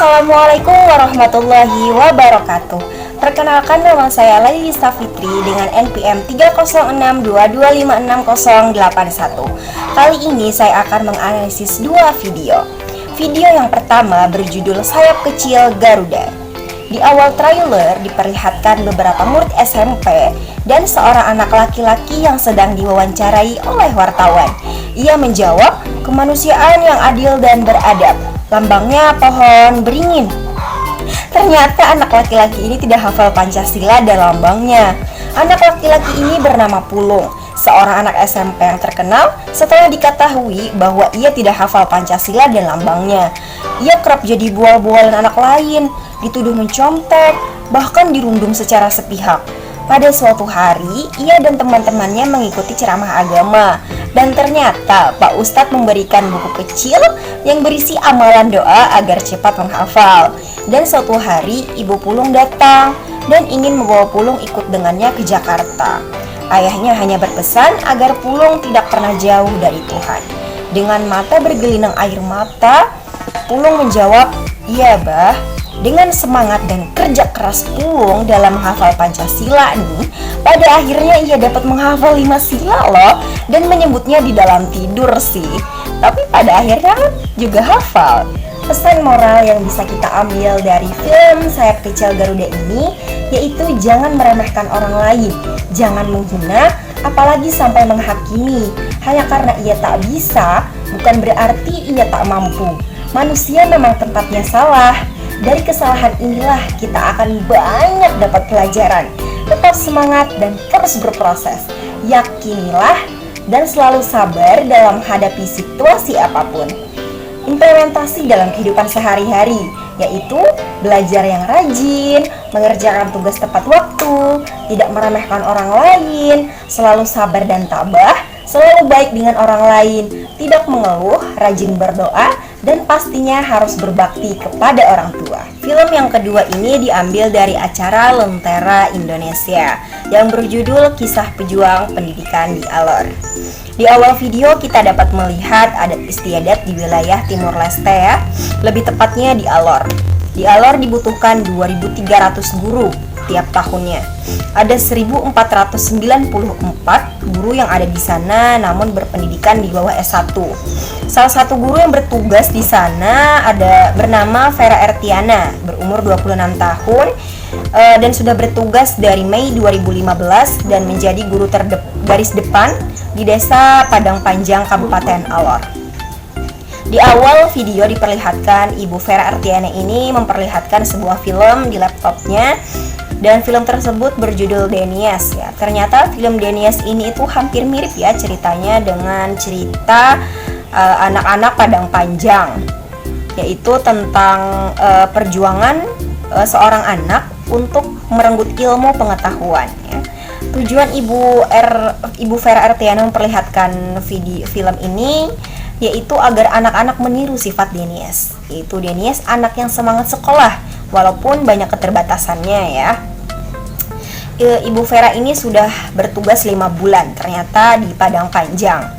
Assalamualaikum warahmatullahi wabarakatuh. Perkenalkan, nama saya Lailisa Fitri dengan NPM 30622566081. Kali ini saya akan menganalisis dua video. Video yang pertama berjudul Sayap Kecil Garuda. Di awal trailer diperlihatkan beberapa murid SMP dan seorang anak laki-laki yang sedang diwawancarai oleh wartawan. Ia menjawab, "Kemanusiaan yang adil dan beradab. Lambangnya pohon beringin." Ternyata anak laki-laki ini tidak hafal Pancasila dan lambangnya. Anak laki-laki ini bernama Pulung, seorang anak SMP yang terkenal setelah diketahui bahwa ia tidak hafal Pancasila dan lambangnya. Ia kerap jadi bual-bualan anak lain, dituduh mencontek, bahkan dirundung secara sepihak. Pada suatu hari, ia dan teman-temannya mengikuti ceramah agama. Dan ternyata Pak Ustadz memberikan buku kecil yang berisi amalan doa agar cepat menghafal. Dan suatu hari Ibu Pulung datang dan ingin membawa Pulung ikut dengannya ke Jakarta. Ayahnya hanya berpesan agar Pulung tidak pernah jauh dari Tuhan. Dengan mata bergelinang air mata, Pulung menjawab, "Iya, Bah." Dengan semangat dan kerja keras Pulung dalam menghafal Pancasila nih, pada akhirnya ia dapat menghafal 5 sila loh, dan menyebutnya di dalam tidur sih. Tapi pada akhirnya juga hafal. Pesan moral yang bisa kita ambil dari film Sayap Kecil Garuda ini yaitu jangan meremehkan orang lain, jangan menghina, apalagi sampai menghakimi. Hanya karena ia tak bisa, bukan berarti ia tak mampu. Manusia memang tempatnya salah. Dari kesalahan inilah kita akan banyak dapat pelajaran. Tetap semangat dan terus berproses. Yakinilah dan selalu sabar dalam menghadapi situasi apapun. Implementasi dalam kehidupan sehari-hari, yaitu belajar yang rajin, mengerjakan tugas tepat waktu, tidak meremehkan orang lain, selalu sabar dan tabah, selalu baik dengan orang lain, tidak mengeluh, rajin berdoa, dan pastinya harus berbakti kepada orang tua. Film yang kedua ini diambil dari acara Lentera Indonesia yang berjudul Kisah Pejuang Pendidikan di Alor. Di awal video kita dapat melihat adat istiadat di wilayah Timur Leste ya, lebih tepatnya di Alor. Di Alor dibutuhkan 2.300 guru tiap tahunnya. Ada 1.494 guru yang ada di sana namun berpendidikan di bawah S1. Salah satu guru yang bertugas di sana ada bernama Vera Ertiana, berumur 26 tahun dan sudah bertugas dari Mei 2015 dan menjadi guru garis depan di Desa Padang Panjang, Kabupaten Alor. Di awal video diperlihatkan Ibu Vera Ertiana ini memperlihatkan sebuah film di laptopnya. Dan film tersebut berjudul Denias ya. Ternyata film Denias ini itu hampir mirip ya ceritanya dengan cerita anak-anak Padang Panjang, yaitu tentang perjuangan seorang anak untuk merenggut ilmu pengetahuan ya. Tujuan Ibu Vera Ertiana memperlihatkan film ini yaitu agar anak-anak meniru sifat Denias. Yaitu Denias anak yang semangat sekolah walaupun banyak keterbatasannya ya. Ibu Vera ini sudah bertugas 5 bulan ternyata di Padang Panjang.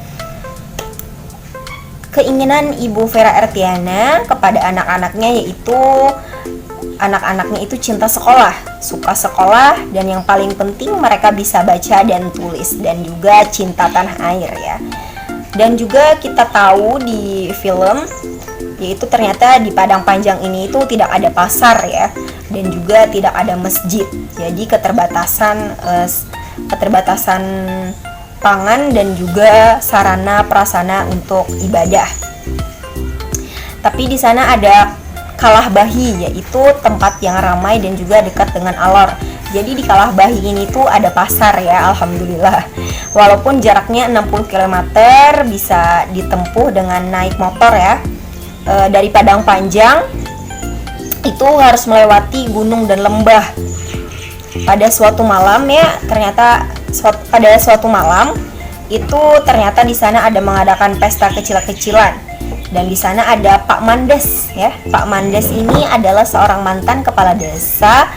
Keinginan Ibu Vera Ertiana kepada anak-anaknya yaitu anak-anaknya itu cinta sekolah, suka sekolah, dan yang paling penting mereka bisa baca dan tulis, dan juga cinta tanah air ya. Dan juga kita tahu di film yaitu ternyata di Padang Panjang ini itu tidak ada pasar ya, dan juga tidak ada masjid. Jadi keterbatasan pangan dan juga sarana prasarana untuk ibadah. Tapi di sana ada Kalahbahi, yaitu tempat yang ramai dan juga dekat dengan Alor. Jadi di Kalahbahi ini tuh ada pasar ya, alhamdulillah. Walaupun jaraknya 60 km bisa ditempuh dengan naik motor ya. Dari Padang Panjang itu harus melewati gunung dan lembah. Pada suatu malam ya, pada suatu malam itu ternyata di sana ada mengadakan pesta kecil-kecilan. Dan di sana ada Pak Mandes ya. Pak Mandes ini adalah seorang mantan kepala desa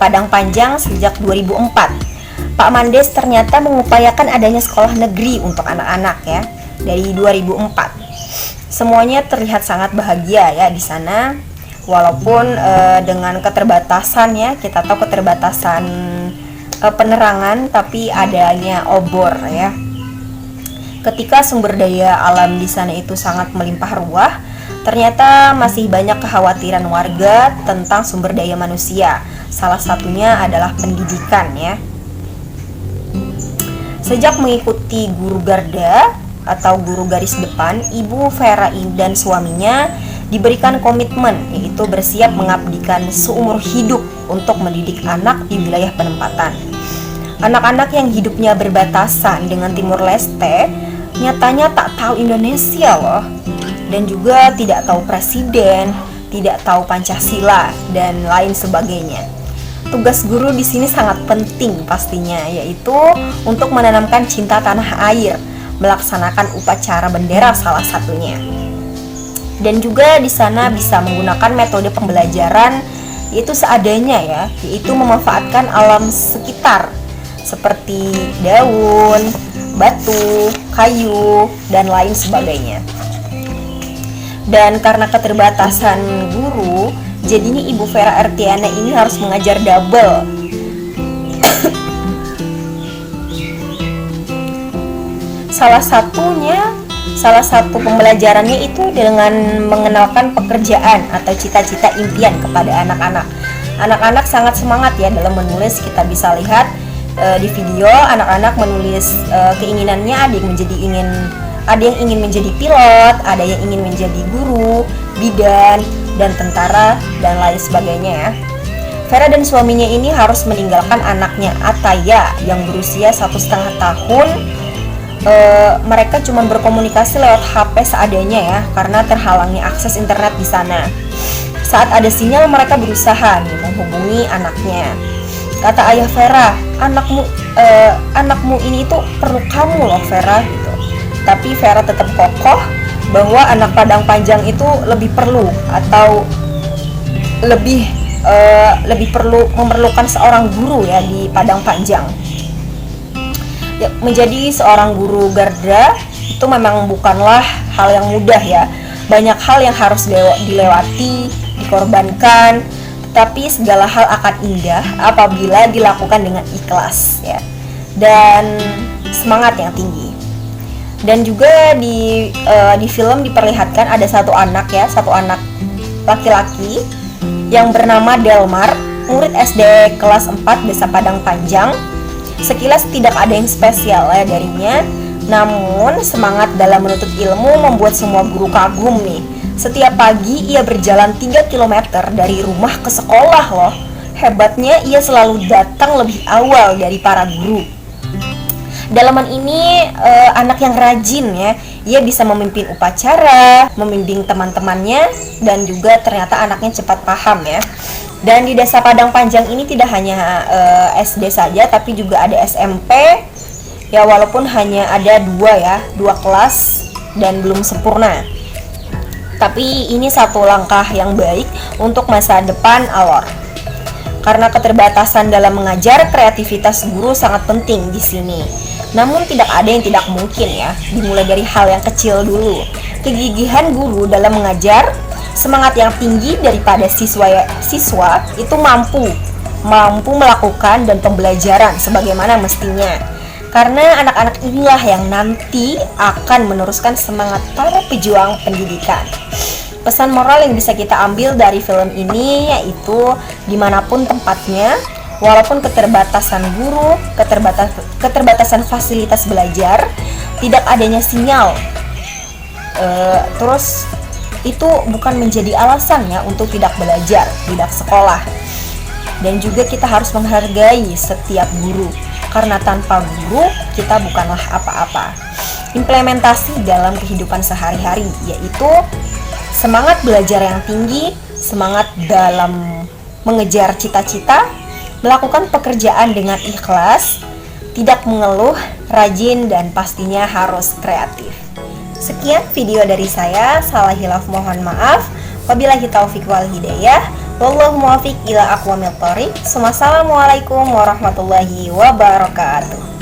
Padang Panjang sejak 2004. Pak Mandes ternyata mengupayakan adanya sekolah negeri untuk anak-anak ya dari 2004. Semuanya terlihat sangat bahagia ya di sana. Walaupun dengan keterbatasan ya, kita tahu keterbatasan penerangan, tapi adanya obor ya. Ketika sumber daya alam di sana itu sangat melimpah ruah, ternyata masih banyak kekhawatiran warga tentang sumber daya manusia. Salah satunya adalah pendidikan ya. Sejak mengikuti guru garda atau guru garis depan, Ibu Vera dan suaminya diberikan komitmen, yaitu bersiap mengabdikan seumur hidup untuk mendidik anak di wilayah penempatan. Anak-anak yang hidupnya berbatasan dengan Timur Leste nyatanya tak tahu Indonesia loh, dan juga tidak tahu presiden, tidak tahu Pancasila, dan lain sebagainya. Tugas guru di sini sangat penting pastinya, yaitu untuk menanamkan cinta tanah air, melaksanakan upacara bendera salah satunya. Dan juga di sana bisa menggunakan metode pembelajaran yaitu seadanya ya, yaitu memanfaatkan alam sekitar seperti daun, batu, kayu, dan lain sebagainya. Dan karena keterbatasan guru, jadinya Ibu Vera Ertiana ini harus mengajar double. Salah satu pembelajarannya itu dengan mengenalkan pekerjaan atau cita-cita impian kepada anak-anak. Anak-anak sangat semangat ya dalam menulis. Kita bisa lihat di video anak-anak menulis keinginannya. Ada yang ingin menjadi pilot, ada yang ingin menjadi guru, bidan, dan tentara, dan lain sebagainya ya. Vera dan suaminya ini harus meninggalkan anaknya Ataya yang berusia 1,5 tahun. Mereka cuma berkomunikasi lewat HP seadanya ya, karena terhalangnya akses internet di sana. Saat ada sinyal, mereka berusaha menghubungi anaknya. Kata ayah Vera, anakmu ini itu perlu kamu loh Vera gitu. Tapi Vera tetap kokoh bahwa anak Padang Panjang itu lebih perlu atau lebih memerlukan seorang guru ya di Padang Panjang. Ya, menjadi seorang guru garda itu memang bukanlah hal yang mudah ya. Banyak hal yang harus dilewati, dikorbankan, tetapi segala hal akan indah apabila dilakukan dengan ikhlas ya, dan semangat yang tinggi. Dan juga di film diperlihatkan ada satu anak laki-laki yang bernama Delmar, murid SD kelas 4 Desa Padang Panjang. Sekilas tidak ada yang spesial ya darinya, namun semangat dalam menuntut ilmu membuat semua guru kagum nih. Setiap pagi ia berjalan 3 km dari rumah ke sekolah loh. Hebatnya ia selalu datang lebih awal dari para guru. Dalaman ini anak yang rajin ya. Ia bisa memimpin upacara, membimbing teman-temannya, dan juga ternyata anaknya cepat paham ya. Dan di Desa Padang Panjang ini tidak hanya SD saja, tapi juga ada SMP. Ya walaupun hanya ada 2 kelas dan belum sempurna. Tapi ini satu langkah yang baik untuk masa depan Alor. Karena keterbatasan dalam mengajar, kreativitas guru sangat penting di sini. Namun tidak ada yang tidak mungkin ya, dimulai dari hal yang kecil dulu. Kegigihan guru dalam mengajar, semangat yang tinggi daripada siswa itu mampu melakukan dan pembelajaran sebagaimana mestinya. Karena anak-anak inilah yang nanti akan meneruskan semangat para pejuang pendidikan. Pesan moral yang bisa kita ambil dari film ini yaitu dimanapun tempatnya, walaupun keterbatasan guru, keterbatasan fasilitas belajar, tidak adanya sinyal, terus itu bukan menjadi alasan ya untuk tidak belajar, tidak sekolah. Dan juga kita harus menghargai setiap guru, karena tanpa guru kita bukanlah apa-apa. Implementasi dalam kehidupan sehari-hari yaitu semangat belajar yang tinggi, semangat dalam mengejar cita-cita, melakukan pekerjaan dengan ikhlas, tidak mengeluh, rajin, dan pastinya harus kreatif. Sekian video dari saya, salah hilaf mohon maaf. Wabillahi taufiq wal hidayah. Wallahu muwaffiq ila aqwamit thoriq. Wassalamualaikum warahmatullahi wabarakatuh.